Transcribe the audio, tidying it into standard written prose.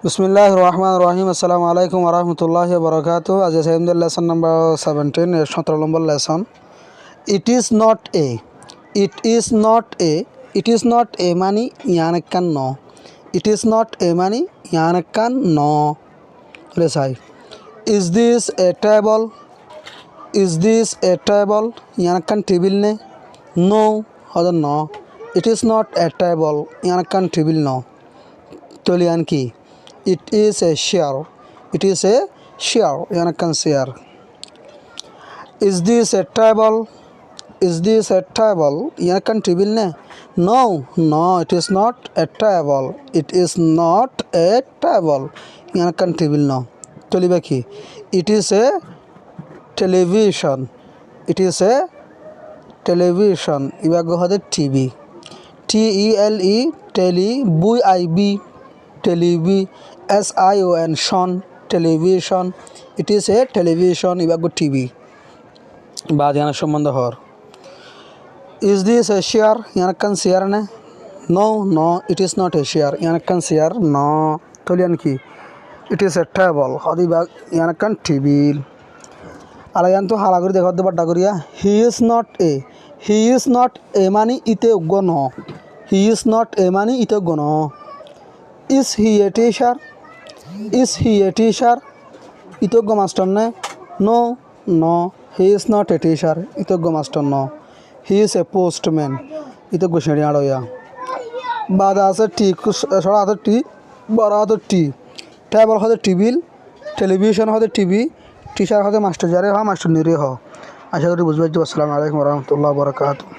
বিসমিল্লাহির রহমানির রহিম। আসসালামু আলাইকুম ওয়া রাহমাতুল্লাহি ওয়া বারাকাতুহু। আজ আসাইমুল লেসন নাম্বার 17 এর 17 number lesson. It is not a, it is not a, it is not a মানে ইয়ানকান ন, ইট ইজ নট এ মানে ইয়ানকান ন। রেসাই is this a table, is this a table ইয়ানকান টেবিল নে, নো হদর ন। It is not a table ইয়ানকান টেবিল ন। তলিয়ান কি it is a chair, it is a chair yanakan chair. Is this a table, is this a table yanakan table ne, no no it is not a table, it is not a table yanakan table no. Toliba ki it is a television, it is a television ibago hade tv, t e l e tele b I b televi SION শন television, it is a television ইবাগো TV বা ইয়ানা সম্বন্ধ হর। Is this a chair ইয়ানাকান chair নে, no no it is not a chair ইয়ানাকান chair ন। তলিয়ান কি ইট ইজ এ টেবল হদি বা ইয়ানাকান টেবিল। আলায়ান তো হালা করে দেখা বাড্ডা করিয়া he is not A, he is not a মানে ইতে উগ্গ ন, হি ইজ নট এ মানে ইতে উগ্গ ন। Is he a teacher, is he a teacher itoggo master ne, no no he is not a teacher itoggo master no. He is a postman itoggo shedi adoya bada ase t sora ase t bara ase t, table hode table, television হতে TV, teacher হতে master, যারে হ master নিরে হ। আশা করি বুঝতে পারছি। আসসালামু আলাইকুম ওয়া রাহমাতুল্লাহি ওয়া বারাকাতুহু।